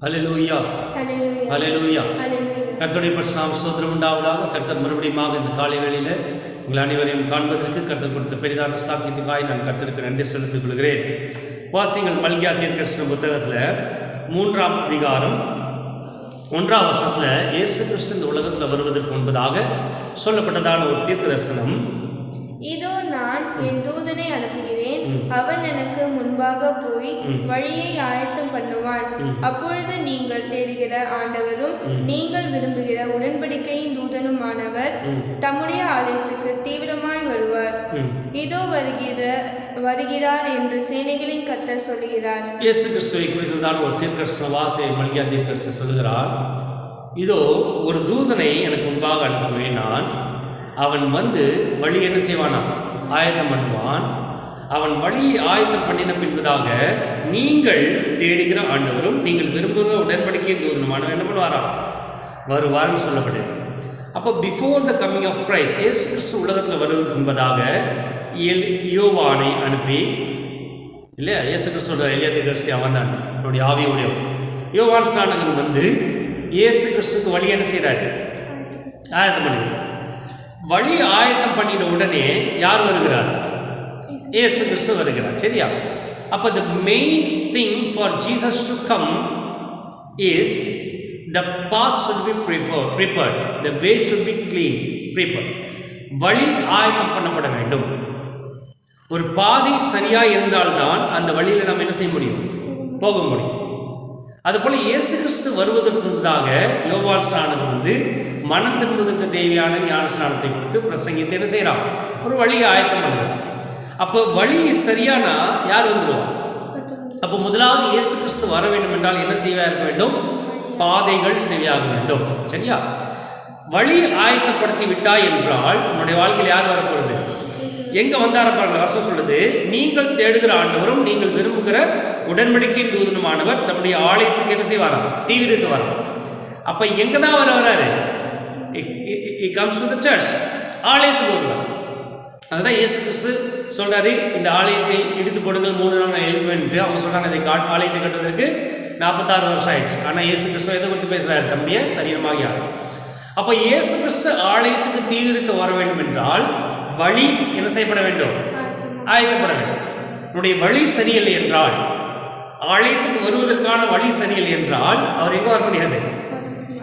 ஹல்லேலூயா, ஹல்லேலூயா. கர்த்தருடைய பரிசுத்த ஸ்தோத்திரம் உண்டாவதாக. கர்த்தர் மறுபடியும் இந்த காலை வேளையில் உங்கள் அனைவரையும் காண்பதற்கு கர்த்தர் கொடுத்த பெரிதான ஸ்தாபியத்துக்காய் நான் கர்த்தருக்கு நன்றி செலுத்திக் கொள்கிறேன். வாசிங்கள் மல்கியா தீர்க்கதரிசன புத்தகத்தில் 3ஆம் அதிகாரம் 1ஆம் வசனத்தில் இயேசு கிறிஸ்து இந்த உலகத்தில் வருவதற்கு முன்பதாக சொல்லப்பட்டதான ஒரு தீர்க்க தரிசனம். இதோ நான் என் தூதனை அனுப்புகிறேன், அவன் எனக்கு முன்பாக போய் வழியை ஆயத்தம் பண்ணுவான். அப்பொழுது நீங்கள் தேடுகிற ஆண்டவரும் நீங்கள் விரும்புகிற உடன்படிக்கையின் தூதனுமானவர் தம்முடைய ஆலயத்துக்கு தீவிரமாய் வருவார். இதோ வருகிறார் என்று சேனைகளின் கர்த்தர் சொல்லுகிறார். இயேசு கிறிஸ்துவை குறித்ததான ஒரு தீர்க்கதரிசன வார்த்தை மல்கியா தீர்க்கதரிசி சொல்லுகிறார். இதோ ஒரு தூதனை எனக்கு முன்பாக அனுப்புவேன், நான் அவன் வந்து வழி என்ன செய்வானா, ஆயத்தம் பண்ணுவான். அவன் வழி ஆயத்தம் பண்ணின பின்பதாக நீங்கள் தேடுகிற ஆண்டவரும் நீங்கள் விரும்புகிற உடன்படிக்கை தூதனுமானவன் என்ன பண்ணுவாராம், வருவார்னு சொல்லப்படுது. அப்போ before the coming of Christ, இயேசு கிறிஸ்து உலகத்தில் வருவதற்கு முன்பதாக யோவானை அனுப்பி, இல்லையா, இயேசு கிறிஸ்துவோட எளிய தீர்க்கதரிசி அவன் தான், அவனுடைய ஆவியுடைய யோவான் ஸ்நானகன் வந்து இயேசு கிறிஸ்துக்கு வழி என்ன செய்கிறாரு, ஆயத்தம் பண்ணுகிறார். வழி ஆயத்தம் பண்ணின உடனே யார் வருகிறார், இயேசு கிறிஸ்து வருகிறார். சரியா? அப்போ the main thing for Jesus to come is the path should be prepared, the way should be clean, prepared. வழி ஆயத்தம் பண்ணப்பட வேண்டும். ஒரு பாதை சரியாக இருந்தால்தான் அந்த வழியில் நம்ம என்ன செய்ய முடியும், போக முடியும். அதுபோல் இயேசு கிறிஸ்து வருவதற்கு முன்பதாக யோவான் ஸ்நானகன் வந்து மனம் திரும்புவதற்கு தேவையான ஞான ஸ்நானத்தை கொடுத்து பிரசங்கித்து என்ன செய்யறான், ஒரு வழியை ஆயத்தம் பண்ணுறான். அப்போ வழி சரியானா யார் வந்துடுவான்? அப்போ முதலாவது இயேசு கிறிஸ்து வர வேண்டும் என்றால் என்ன செய்வா இருக்க வேண்டும், பாதைகள் சரியாக வேண்டும். சரியா? வழி ஆயத்தப்படுத்தி விட்டாய் என்றால் உன்னுடைய வாழ்க்கையில் யார் வரப்போகிறது, எங்க வந்தாரப்பாங்க வசனம் சொல்லுது, நீங்கள் தேடுகிற ஆண்டவரும் நீங்கள் விரும்புகிற உடன்படிக்கையின் தூதனுமானவர் நம்முடைய ஆலயத்துக்கு என்ன செய்வாராம், தீவிரத்து வராம். அப்ப எங்க தான் வராரு, he comes to the church, ஆலயத்துக்கு வருவார். அதுதான் இயேசு கிறிஸ்து சொல்றாரு, இந்த ஆலயத்தை இடித்து போடுங்கள் 3 நாள் எழுப்புவேன்ட்டு. அவங்க சொல்றாங்க இதை ஆலயத்தை கட்டுவதற்கு 46 வருஷம் ஆயிடுச்சு. ஆனால் இயேசு கிறிஸ்து எதை குறித்து பேசுறாரு, தம்முடைய சரீரமாக யார். அப்போ இயேசு கிறிஸ்து ஆலயத்துக்கு தீவிரத்து வர வேண்டும் என்றால் வழி என்ன செய்யப்பட வேண்டும், ஆயத்தப்பட வேண்டும். உன்னுடைய வழி சரியில்லை என்றால், ஆலயத்துக்கு வருவதற்கான வழி சரியில்லை என்றால் அவர் எங்கே வர முடியாது.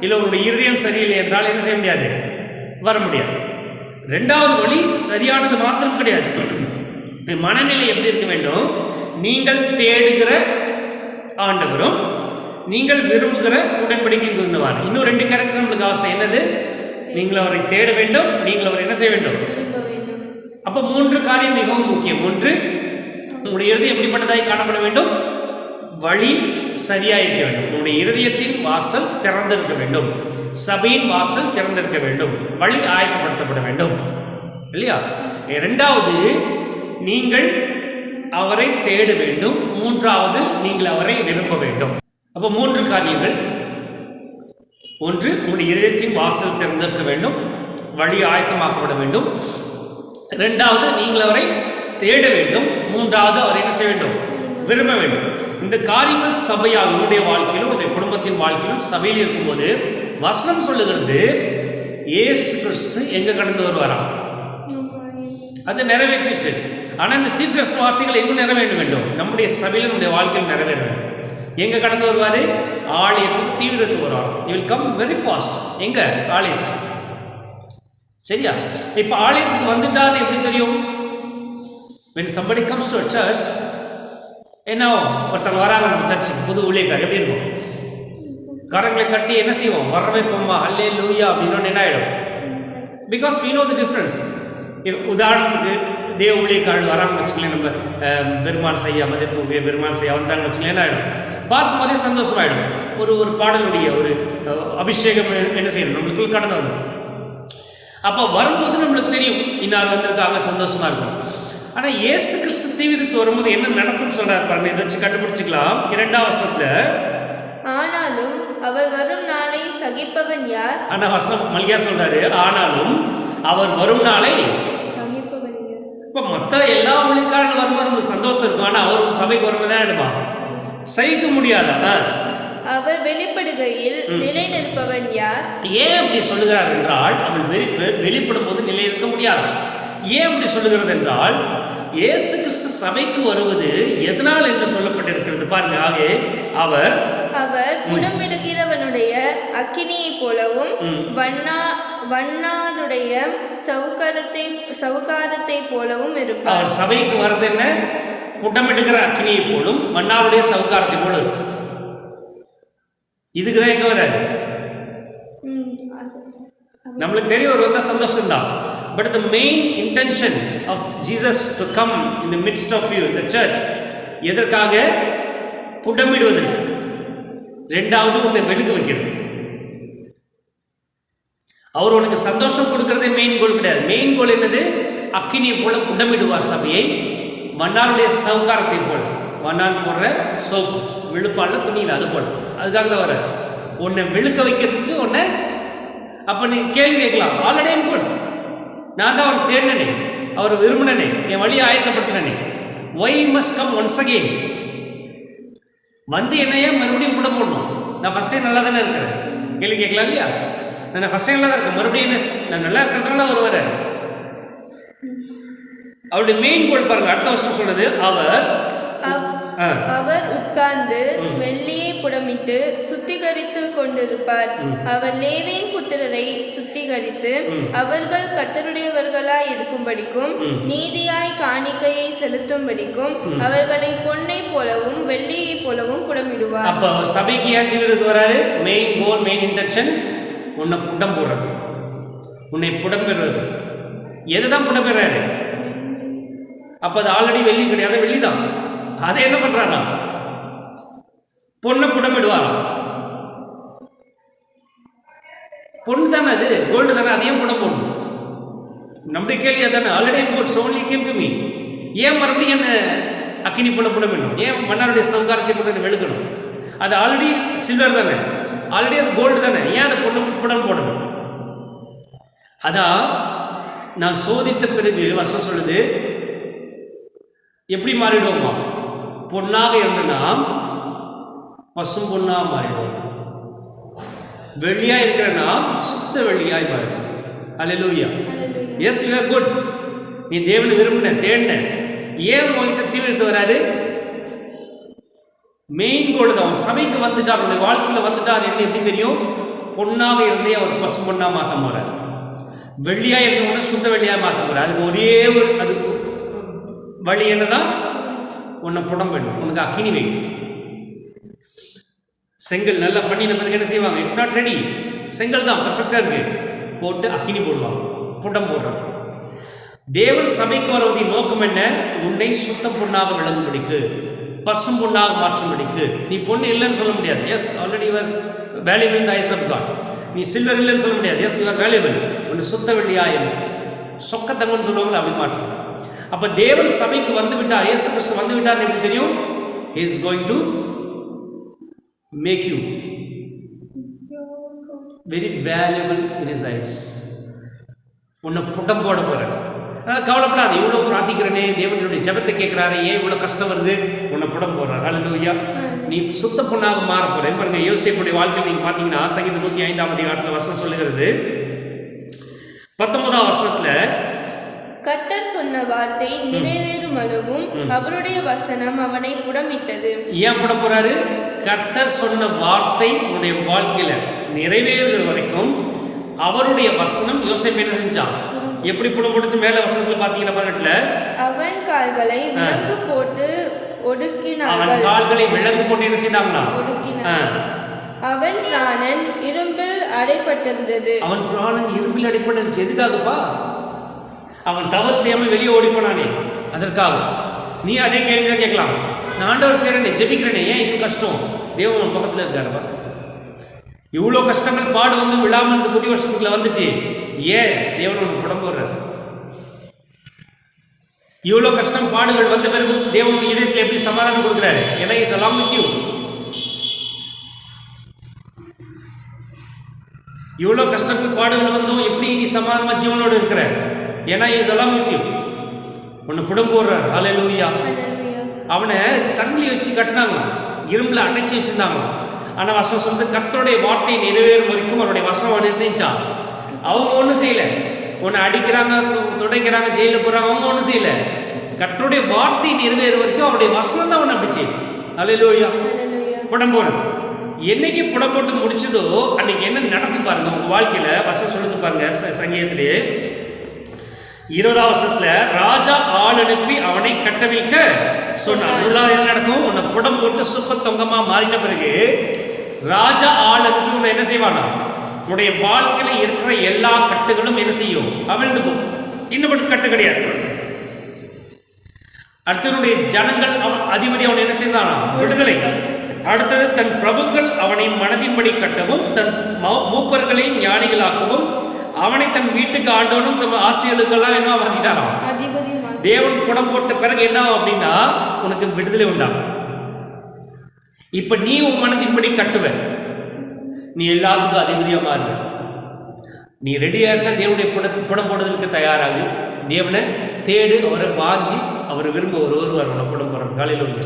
இல்லை உன்னுடைய இருதயம் சரியில்லை என்றால் என்ன செய்ய முடியாது, வர முடியாது. 2வது வழி சரியானது மாத்திரம் கிடையாது, மனநிலை எப்படி இருக்க வேண்டும், நீங்கள் தேடுகிற ஆண்டவரும் நீங்கள் விரும்புகிற உடன்படிக்கை தூண்டுவான். இன்னும் 2 கேரக்டர் நம்மளுக்கு ஆசை. என்னது, நீங்கள் அவரை தேட வேண்டும், நீங்கள் அவரை என்ன செய்ய வேண்டும். அப்போ 3 காரியம் மிகவும் முக்கியம். 1, உங்களுடைய இருதயம் எப்படிப்பட்டதாய் காணப்பட வேண்டும், வழி சரியாக இருக்க வேண்டும். உங்களுடைய இருதயத்தின் வாசல் திறந்திருக்க வேண்டும், சபையின் வாசல் திறந்திருக்க வேண்டும், வழி ஆயத்தப்படுத்தப்பட வேண்டும், இல்லையா? 2வது நீங்கள் அவரை தேட வேண்டும், 3வது நீங்கள் அவரை விரும்ப வேண்டும். அப்போ 3 காரியங்கள். 1, உங்களுடைய இதயத்தின் வாசல் திறந்திருக்க வேண்டும், வழி ஆயத்தமாக்கப்பட வேண்டும். 2வது நீங்கள் அவரை தேட வேண்டும், 3வது அவரை என்ன செய்ய வேண்டும், விரும்ப வேண்டும். இந்த காரியங்கள் சபையாக உன்னுடைய வாழ்க்கையிலும் உன்னுடைய குடும்பத்தின் வாழ்க்கையிலும் சபையில் இருக்கும்போது வசனம் சொல்லுகிறது, இயேசு கிறிஸ்து எங்க கடந்து வருவாராம், அது நிறைவேற்றிட்டு. ஆனால் இந்த தீர்க்கதரிசன வார்த்தைகள் எங்கு நிறைவேற வேண்டும், நம்முடைய சபையில் நம்முடைய வாழ்க்கையில் நிறைவேற வேண்டும். எங்க கடந்து வருவாரு, ஆலயத்துக்கு தீவிரத்து வருவார். You will come very fast. எங்க, ஆலயத்துக்கு. சரியா? இப்ப ஆலயத்துக்கு வந்துட்டான்னு எப்படி தெரியும்? when somebody comes to a church, என்ன ஒருத்தர் வராங்க நம்ம சர்ச்சுக்கு, புது ஊழியக்காரர், எப்படி இருக்கும், கரங்களை தட்டி என்ன செய்வோம், வரவேற்போமா, ஹல்லேலூயா அப்படின்னு என்ன ஆயிடும், because we know the difference. உதாரணத்துக்கு தேவ ஊழியக்காரர்கள் வராங்கன்னு வச்சுக்கலாம், நம்ம பெருமான் செய்யா மதிப்பு பெருமான் செய்யா வந்துட்டாங்கன்னு வச்சுக்கலாம், என்ன ஆகிடும், பார்க்கும் போதே சந்தோஷமாயிடும். ஒரு பாடலுடைய ஒரு அபிஷேகம் என்ன செய்யணும், நம்மளுக்குள்ள கடந்து வந்துடும். அப்போ வரும்போது நம்மளுக்கு தெரியும் இன்னார் வந்திருக்காங்க, சந்தோஷமா இருக்கும். ஆனால் இயேசு கிறிஸ்து தீவிரத்து வரும்போது என்ன நடக்கும்னு சொல்றாரு பாருங்க, இதை வச்சு கண்டுபிடிச்சிக்கலாம். 2ஆம் வசனத்துல, ஆனாலும் அவர் வரும் நாளை சகிப்பவன் யார். ஆனா வசனம் மல்கியா சொல்றாரு, ஆனாலும் அவர் வரும் நாளை சகிப்பவன் யார். இப்போ மற்ற எல்லா ஊழியக்காரங்களும் வரும்போது நமக்கு சந்தோஷம் இருக்கும். ஆனால் அவர் சபைக்கு வரும்போது தான் எடுப்பான், சகிக்க முடியாதா. அவர் வெளிப்படுகையில் நிலை நிற்பவன் யார்? ஏன் அப்படி சொல்லுகிறார் என்றால், அவள் வெளிப்படும் போது நிலை இருக்க முடியாது. ஏன் அப்படி சொல்லுகிறது என்றால், இயேசு கிறிஸ்து சபைக்கு வருவது எதனால் என்று சொல்லப்பட்டிருக்கிறது பாருங்க. ஆகவே அவர் புடமிடுகிறவனுடைய அக்கினியை போலவும் வண்ணாருடைய சவுக்காரத்தை போலவும் இருப்பார். அவர் சபைக்கு வர்றது என்ன? புடமிடுகிற அக்கினியை போலும் வண்ணாருடைய சவுக்காரத்தை போலும். இதுக்குதான் எங்க வராது. நம்மளுக்கு தெரியும் ஒரு வந்தா சந்தோஷம் தான். But the main intention of Jesus to come in the midst of you, the church, எதற்காக? புடமிடுவதற்கு. ரெண்டாவது உன்னை வெளுக்க வைக்கிறது. அவர் உனக்கு சந்தோஷம் கொடுக்கறதே மெயின் கோல் கிடையாது. மெயின் கோல் என்னது? அக்கினியை போல புடமிடுவார் சபையை, வண்ணாருடைய சவுக்காரத்தை போல. வண்ணான் போடுற சோப்பு விழுப்பால துணியில் அது போல. அதுக்காக தான் வர உன்னை வெளுக்க வைக்கிறதுக்கு உன்னை. அப்போ நீ கேள்வி கேட்கலாம், ஆல்ரெடி ஐம் குட், நான் தான் அவர் தேடினே, அவர் விரும்பினே, என் வழியை ஆயத்தப்படுத்தினே. Why must come once again? வந்து என்னையே மறுபடியும் கூட போடணும்? நான் ஃபர்ஸ்ட் டைம் நல்லா தானே இருக்கிறேன். கேள்வி கேட்கலாம் இல்லையா? நான் ஃபர்ஸ்ட் டைம் நல்லா தான் இருக்கேன், மறுபடியும் என்ன நான் நல்லா இருக்கிறதுனால அவர் வர. அவருடைய மெயின் கோல் பாருங்க. அடுத்த வருஷம் சொல்றது, அவர் உட்கார்ந்து வெள்ளியை புடமிட்டு சுத்திகரித்து கொண்டிருப்பார். அவர் லேவியின் புத்திரரை சுத்திகரித்து அவர்கள் கர்த்தருடையவர்களாய் இருக்கும்படிக்கும் நீதியாய் காணிக்கையை செலுத்தும்படிக்கும் அவர்களை பொன்னை போலவும் வெள்ளியை போலவும் புடமிடுவார். அப்ப சபைக்கு ஏன் தீவிரத்து வராரு? மெயின் கோல், மெயின் இன்டென்ஷன் உன்னை புடம் போடுறது, உன்னை புடம் பெறுறது. எதுதான் புடம் பெறாரு? அப்ப அது ஆல்ரெடி வெள்ளி கிடையாது, வெள்ளிதான். அதை என்ன பண்றாரா? பொண்ணை புடமிடுவாராம். பொண்ணு தானே அது, கோல்டு தானே, அதையும் புடம் போடணும். நம்முடைய கேள்வி தானே. Already God only came to me. ஏன் மறுபடியும் என்ன அக்கினி போல புடமிடணும்? ஏன் மன்னாருடைய சவுக்காரத்தை போட்டு வெளுக்கணும்? அது ஆல்ரெடி சில்வர் தானே, ஆல்ரெடி அது கோல்டு தானே, ஏன் அதை புடம் போடணும்? அதான் நான் சோதித்த பிறகு வசனம் சொல்லுது, எப்படி மாறிடுவோமா? பொன்னாக இருந்து நாம் பசும் பொன்னாக மாறிடுவோம். வெள்ளியாக இருக்கிற நாம் சுத்த வெள்ளியாய் மாறிடும். Hallelujah. Yes, you are good. நீ தேவனை விரும்பின, தேடின. ஏன் உங்ககிட்ட தீவிரத்து வராது? மெயின் கோல் தான். அவன் சபைக்கு வந்துட்டார், அவனுடைய வாழ்க்கையில் வந்துட்டார். என்ன எப்படி தெரியும்? பொன்னாக இருந்தே அவர் பசும் பொன்னாக மாற்ற போறார். வெள்ளியாக இருந்தவொடனே சுத்த வெள்ளியாக மாற்ற போறார். அதுக்கு ஒரே ஒரு அது வழி என்னதான்? உன்னை புடம் வேணும், உனக்கு அக்கினி வைக்கும். செங்கல் நல்லா பண்ணின பிறகு என்ன செய்வாங்க? இட்ஸ் நாட் ரெடி, செங்கல் தான் பர்ஃபெக்டாக இருக்கு, போட்டு அக்கினி போடுவாங்க, புடம் போடுறது. தேவன் சபைக்கு வருவதின் நோக்கம் என்ன? உன்னை சுத்த பொண்ணாக விளங்கும்படிக்கு, பசும் பொண்ணாக மாற்றும்படிக்கு. நீ பொண்ணு இல்லைன்னு சொல்ல முடியாது. Yes, already your valuable in the eyes of God. நீ சில்வர் இல்லைன்னு சொல்ல முடியாது. Yes, your valuable. உன்னை சுத்த வெள்ளியாயம் சொக்க தங்கம்னு சொல்லுவாங்களே, அப்படி மாற்றுது. அப்ப தேவன் சபைக்கு வந்து விட்டார், இயேசு கிறிஸ்து வந்து விட்டார். எப்படி தெரியும்? He is going to make you very valuable in his eyes. உன்னை புடம் போட போறார். அதனால கவலைப்படாது. இவ்வளவு பிரார்த்திக்கிறனே, தேவனுடைய ஜெபத்தை கேட்கிறாரு, ஏன் இவ்வளவு கஷ்டம் வருது? உன்னை புடம் போடுறார். அல்லேலூயா. நீ சுத்த பொண்ணாக மாற போற. பாருங்க, யோசேப்புடைய வாழ்க்கையில் நீங்க பாத்தீங்கன்னா சங்கீதம் 105ஆம் அதிகாரத்துல வசனம் சொல்லுகிறது, 19ஆம் வசனத்துல, கர்த்தர் சொன்ன வார்த்தை நிறைவேறும் அளவும் அவருடைய வசனம் அவனை புடமிட்டது. ஏன் புடம் போறாரு? கர்த்தர் சொன்ன வார்த்தை உன்னுடைய வாழ்க்கையில நிறைவேறுகிற வரைக்கும் அவருடைய வசனம். யோசேப்பு என்ன செஞ்சான்? எப்படி புடம் போட்டு? மேல வசனத்துல பாத்தீங்கன்னா 18ல, அவன் கால்களை விலங்கு போட்டு ஒடுக்கினார்கள். அவன் கால்களை விலங்கு போட்டு என்ன செய்தாங்களா? ஒடுக்கினார்கள். அவன் பிராணன் இரும்பில் அடைப்பட்டிருந்தது. அவன் பிராணன் இரும்பில் அடைப்பட்டிருந்துச்சு. எதுக்காகப்பா? அவன் தவறு செய்யாம வெளியே ஓடி போனானே, அதற்காக. நீ அதே கேள்விதான் கேட்கலாம். நான் ஆண்டவர் தேரனே, ஜெபிக்கிறேனே, ஏன் இன்னும் கஷ்டம்? தேவன் பக்கத்துல இருக்காருப்பா. இவ்வளோ கஷ்டங்கள் பாடு வந்து விழாமல் இந்த புதிய வருஷத்துக்குள்ள வந்துட்டு ஏன் தேவன் உனக்கு புடம் போடுறாரு? இவ்வளோ கஷ்டம் பாடுகள் வந்த பிறகு தேவன் இதயத்தில் எப்படி சமாதானம் கொடுக்குறாரு? ஏன்னா இஸ் அலாங் வித் யூ. இவ்வளோ கஷ்டங்கள் பாடுகள் வந்தும் எப்படி நீ சமாதானமா ஜீவனோடு இருக்கிற? ஏன்னா இஸ் அலாங் வித் யூ. உன்னை புடம் போடுறாரு. அல்லேலூயா. அவனை சங்கிலி வச்சு கட்டினாங்க, இரும்புல அடைச்சி வச்சிருந்தாங்க. ஆனால் வசனம் சொல்றது கர்த்தருடைய வார்த்தை நிறைவேறும் வரைக்கும் அவருடைய வசனம் என்ன செஞ்சான். அவங்க ஒன்றும் செய்யலை. உன்னை அடிக்கிறாங்க, துடைக்கிறாங்க, ஜெயிலில் போகிறாங்க, அவங்க ஒன்றும் செய்யலை. கர்த்தருடைய வார்த்தை நிறைவேறும் வரைக்கும் அவருடைய வசனம் தான் ஒன்று அப்படி செய்யும். அல்லேலூயா. புடம் போடுறது என்னைக்கு புடம் போட்டு முடிச்சதோ அன்னைக்கு என்ன நடந்து பாருங்க உங்க வாழ்க்கையில. வசனம் சொல்லுது பாருங்க, சங்கீதத்திலே 20ஆம் வசனத்துல ராஜா ஆள் அனுப்பி அவனை கட்டவிழ்க்க சொன்னார். முதலாவது என்ன நடக்கும்? உன்னை புடம் போட்டு சுப்ப தொங்கமா மாறின பிறகு ராஜா ஆள் அனுப்பி உன்னை என்ன செய்வானா, உன்னுடைய வாழ்க்கையில இருக்கிற எல்லா கட்டுகளும் என்ன செய்யும்? அவிழ்ந்து போகும். இன்னும் மட்டும் கட்டு கிடையாது. அடுத்தவனுடைய ஜனங்கள் அதிபதி அவன் என்ன செய்தானா? விடுதலை. அடுத்தது தன் பிரபுக்கள் அவனை மனதின்படி கட்டவும் தன் மூப்பர்களை ஞானிகளாக்கவும் அவனை தன் வீட்டுக்கு ஆண்டவனும் தம் ஆசிரியர்களுக்கெல்லாம் என்ன மாத்திட்டாராம்? தேவன் புடம் போட்ட பிறகு என்ன அப்படின்னா உனக்கு விடுதலை உண்டாகும். இப்ப நீ உன் மனதின்படி கட்டுவ, நீ எல்லாத்துக்கும் அதிபதியா மாறுவ. நீ ரெடியா இருந்தா தேவனுடைய புடம் போடுறதுக்கு தயாராகு. தேவனை தேடு, அவரை வாஞ்சி அவர் விரும்ப ஒருவர் உன்னை புடம் போடுறாங்க. காலையில் உண்டு.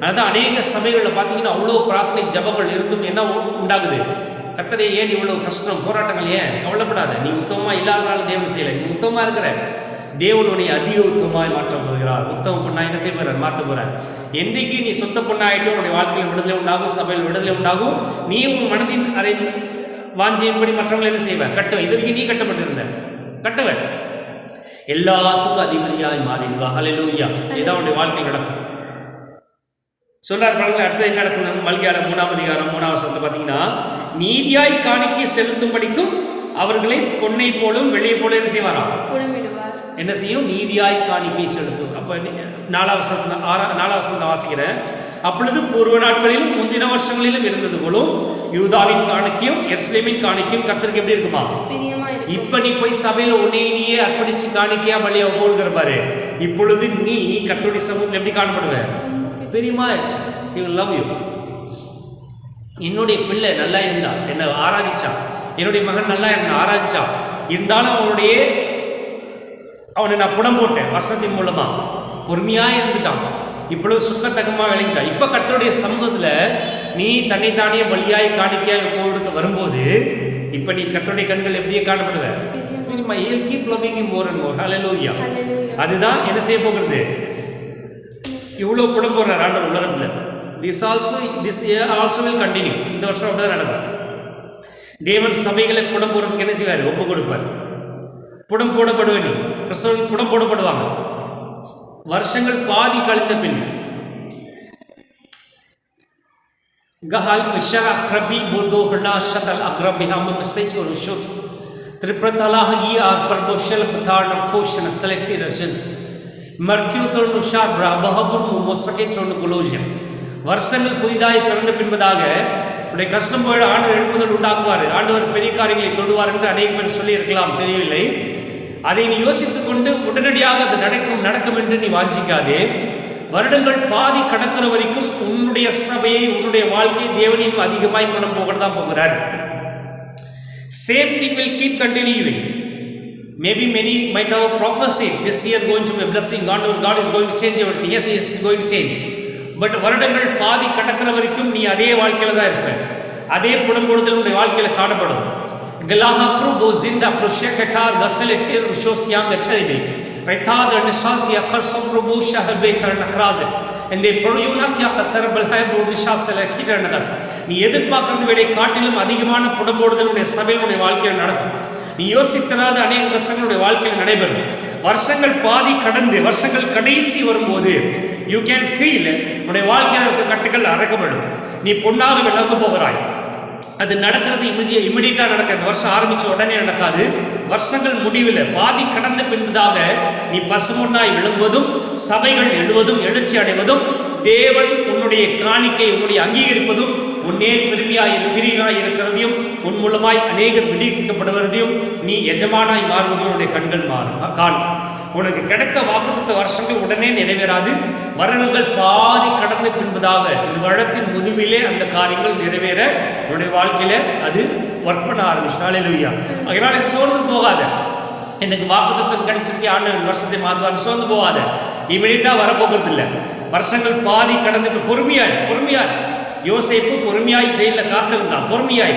அதான் அநேக சபைகளில் பார்த்தீங்கன்னா அவ்வளோ பிரார்த்தனை ஜபங்கள் இருந்தும் என்ன உண்டாகுது? கர்த்தரே ஏன் இவ்வளவு கஷ்டம் போராட்டங்கள்? ஏன் கவலைப்படாத, நீ உத்தமமா இல்லாதனால தேவன் செய்யலை. நீ உத்தமமா இருக்கிற, தேவன் உன்னை அதிக உத்தமமாய் மாற்ற போகிறார். உத்தம பொண்ணா என்ன செய்ய போறார்? மாற்ற போறார். என்றைக்கு நீ சொந்த பொண்ணாயிட்டு உன்னுடைய வாழ்க்கையில் விடுதலை உண்டாகும், சபையில் விடுதலை உண்டாகும். நீ உன் மனதின் அறை வாஞ்சியின்படி மற்றவங்களை என்ன செய்வ? கட்டுவ. இதற்கு நீ கட்டப்பட்டிருந்த கட்டுவ, எல்லாத்துக்கும் அதிபதியாய் மாறிடுவா. ஹல்லேலூயா. இதான் உன்னுடைய வாழ்க்கையில் நடக்கும். சொல்றார் பாருங்க. அடுத்தது என்ன நடக்கும்? மல்கியால 3ஆம் அதிகாரம் 3ஆம் வசனத்துல பார்த்தீங்கன்னா நீதியாய் காணிக்கை செலுத்தும்படிக்கும் அவர்களை பொன்னை போலும் வெள்ளியை போல என்ன செய்வாராம்? என்ன செய்யும்? நீதியாய் காணிக்கை செலுத்தும். அப்ப 4ஆம் வசனத்தை வாசிக்கிறேன். அப்பொழுது பூர்வ நாட்களிலும் முந்தின வருஷங்களிலும் இருந்தது போலும் யூதாவின் காணிக்கையும் எருசலேமின் காணிக்கையும் கர்த்தருக்கு எப்படி இருக்குமா? இப்ப நீ போய் சபையில உன்னையே அர்ப்பணிச்சு காணிக்கையா பலியா போடுகிற பாரு. இப்பொழுது நீ கர்த்தருடைய சமூகத்தில் எப்படி காணப்படுவ? பெரியமா, he will love you. என்னுடைய பிள்ளை நல்லா இருந்தா என்ன ஆராதிச்சான், என்னுடைய மகன் நல்லா இருந்தா ஆராதிச்சான். இருந்தாலும் அவனை நான் புடம் போட்டேன் வசனத்தின் மூலமா. பொறுமையா இருந்துட்டான். இப்பொழுது சுக்கத்தக்கமாக விளங்கிட்டான். இப்ப கர்த்தருடைய சமூகத்துல நீ தன்னைத்தானே பலியாய் காணிக்கையாக போடுக்க வரும்போது இப்ப நீ கர்த்தருடைய கண்கள் எப்படியே காணப்படுவ? He'll keep loving you more and more. Hallelujah. அதுதான் என்ன செய்ய போகிறது? இவ்வளவு புடம் போடுறார் ஆண்டவர் உலகத்துல. this year also will continue. இந்த வருஷம் அப்படிதான் நடக்கும். தேவன் சபைகளை புடம் போடுறதுக்கு என்ன செய்வார்? ஒப்பு கொடுப்பார். புடம் போடப்படுவ நீ கிறிஸ்தவர்கள் புடம் போடப்படுவாங்க. வருஷங்கள் பாதி கழிந்த பின் கஹால் விஷர அக்ரபி போதோஹனா ஷதல் அக்ரபிஹாம் மெசேஜ் ஒரு ஷோட் த்ரிப்ரதலாஹி ஆர் பர்போஷல் பதார்ன கோஷன செலக்டேஷன்ஸ் மர்த்தியூத்தோன் உஷார் பிரபஹபுர் மொசகேட்டோன் கொலோஜன். வருஷங்கள் புதிதாய் பிறந்த பின்பதாக உடைய கஷ்டம் போய் ஆண்டவர் எழுப்புதல் உண்டாக்குவார். ஆண்டவர் பெரிய காரியங்களை தொடுவார் என்று அநேக பேர் சொல்லி இருக்கலாம், தெரியவில்லை. அதை நீ யோசித்துக் கொண்டு உடனடியாக அது நடக்கும் என்று நீ வாஞ்சிக்காதே. வருடங்கள் பாதி கடக்கிற வரைக்கும் உன்னுடைய சபையை உன்னுடைய வாழ்க்கையை தேவனையும் அதிகமாய் பண்ண போகிறதா போகிறார். Same thing will keep continuing. Maybe many might have prophesied this year going to be a blessing. God is going to change everything. Yes, He is going to change. But வருடங்கள் பாதி கடக்கிற வரைக்கும் நீ அதே வாழ்க்கையில தான் இருப்ப. அதே புடம்போடுதல் உன்னுடைய வாழ்க்கையில காணப்படும். Galahapru bozinda proshekatar gaselete rushosiam gataribe. Raitad nishalti akarsam probusha habetar nakrazet. And they proyunatya katarabal haybu nishasela kitar nagas. நீ எதிர்பார்க்கிறது விட காட்டிலும் அதிகமான புடம்போடுதல் உன்னுடைய சபையினுடைய வாழ்க்கையில் நடக்கும். நீ யோசித்தராத அநேக வருஷங்களுடைய வாழ்க்கையில் நடைபெறும். வருஷங்கள் பாதி கடந்து வருஷங்கள் கடைசி வரும்போது யூ கேன் ஃபீல் உன்னுடைய வாழ்க்கையில் இருக்க கட்டுகள் அறக்கப்படும். நீ பொன்னாக விளங்க போகிறாய். அது நடக்கிறது இமிடியேட்டா நடக்க. இந்த வருஷம் ஆரம்பிச்ச உடனே நடக்காது. வருஷங்கள் முடிவில் பாதி கடந்த பின்பதாக நீ பசுமொன்னாய் விளங்குவதும் சபைகள் எழுவதும் எழுச்சி அடைவதும் தேவன் உன்னுடைய காணிக்கை உன்னுடைய அங்கீகரிப்பதும் உன்னே பிரியாய் இருக்கிறதையும் உன் மூலமாய் அநேகர் விடுவிக்கப்படுவதையும் நீ எஜமானாய் மாறுவதையும் உன்னுடைய கண்கள் காணும். உனக்கு கிடைத்த வாக்குத்தத்த வருஷங்கள் உடனே நிறைவேறாது. வருடங்கள் பாதி கடந்து பின்பதாக இந்த வருடத்தின் முதுவிலே அந்த காரியங்கள் நிறைவேற உன்னுடைய வாழ்க்கையில அது ஒர்க் பண்ண ஆரம்பிச்சு. ஹல்லேலூயா. அதனால சோர்ந்து போகாத. எனக்கு வாக்குத்தத்தம் கிடைச்சிருக்கே ஆண்டவர் இந்த வருஷத்தை மாற்றுவார், சோர்ந்து போகாத. இமீடியட்டா வரப்போகிறது இல்லை. வருஷங்கள் பாதி கடந்து பொறுமையா யோசேப்பு பொறுமையாய் ஜெயில காத்திருந்தான், பொறுமையாய்.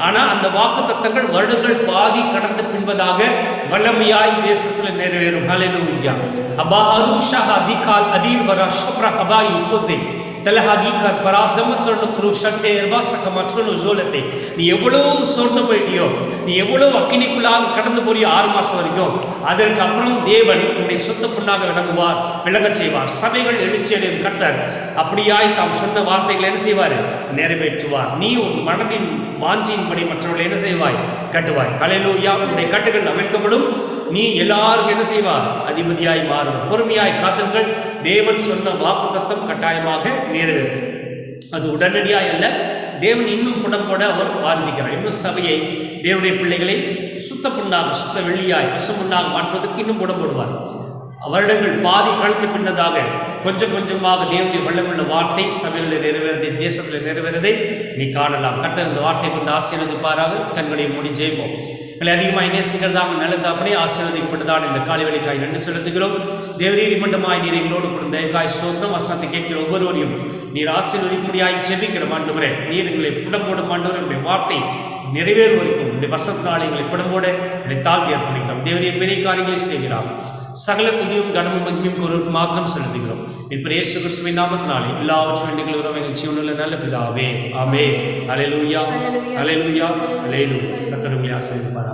ஆனால் அந்த வாக்கு தத்தங்கள் வருடங்கள் பாதி கடந்த பின்பதாக வல்லமையாய் தேசத்தில் நிறைவேறும். ஹல்லேலூயா. அபாஹருஷா அதிகால் அதீர் வரா ஷப்ரா அபாயு கோசே தலஹாதிகர் பராசமத்தோடு குருஷேர் வாசகமற்றொன்று ஜோலத்தை. நீ எவ்வளோ சோர்ந்து போயிட்டியோ, நீ எவ்வளோ அக்கினிக்குள்ளாக கடந்து போறியோ 6 மாதம் வரைக்கும், அதற்கு அப்புறம் தேவன் உன்னை சொந்த பொண்ணாக விளங்கச் செய்வார். சபைகள் எழுச்சியடையும் கர்த்தர் அப்படியாய் தாம் சொன்ன வார்த்தைகளை என்ன செய்வார்? நிறைவேற்றுவார். நீ உன் மனதின் வாஞ்சியின்படி மற்றவர்களை என்ன செய்வாய்? கட்டுவாய். ஹல்லேலூயா. உன்னுடைய கட்டுகள் அவிழ்க்கப்படும். நீ எல்லாருக்கும் என்ன செய்வார்? அதிபதியாய் மாறும். பொறுமையாய் காத்துங்கள். தேவன் சொன்ன வாக்கு தத்தம் கட்டாயமாக நிறைவேறும். அது உடனடியாய் அல்ல, தேவன் இன்னும் புடம் போட அவர் வாஞ்சிக்கிறார். இன்னும் சபையை, தேவனுடைய பிள்ளைகளை சுத்த புண்ணாக, சுத்த வெள்ளியாய், பசுமுன்னாக மாற்றுவதற்கு இன்னும் புடம் போடுவார். வருடங்கள் பாதி கலந்து பின்னதாக கொஞ்சம் கொஞ்சமாக தேவனுடைய வல்லமுள்ள வார்த்தை சபையில் நிறைவேறதை, தேசத்தில் நிறைவேறதை நீ காணலாம். கர்த்தர் இந்த வார்த்தை கொண்டு ஆசீர்வதிப்பாராக. கண்களை மூடி ஜெயிப்போம். எங்களை அதிகமாக நேசிக்கிறதாக நல்லதாப்பனே ஆசீர்வதிக்கப்பட்டதான் இந்த காலை வேளைக்காய் நன்றி செலுத்துகிறோம். தேவரீர் மண்டமாய் நீர் எங்களோடு கொடுத்த காய் சோத்திரம். வசனத்தை கேட்கிற ஒவ்வொருவரையும் நீர் ஆசீர்வதிக்கும்படியாய் ஜெபிக்கிற ஆண்டவரே, நீர் எங்களை புடம்போடும் ஆண்டவரே. என்னுடைய வார்த்தை நிறைவேறும் வரைக்கும் உடைய வசனத்தினால் எங்களை புடம்போட என்னை தாழ்த்தி அர்ப்பணிக்கிறோம். தேவரீர் பெரிய காரியங்களை செய்கிறார். சகல துதியும் கனமும் மகிமையும் ஒருவருக்கு மாத்திரம் செலுத்துகிறோம். இப்ப இயேசு கிறிஸ்துவின் நாமத்தினாலே எல்லாவற்றையும் வேண்டுகிறோம் எங்கள் ஜீவனுள்ள நல்ல பிதாவே. ஆமென். ஹல்லேலூயா. ஹல்லேலூயா. ஹல்லேலூயா. கர்த்தர் உங்களை ஆசீர்வதிப்பாராக.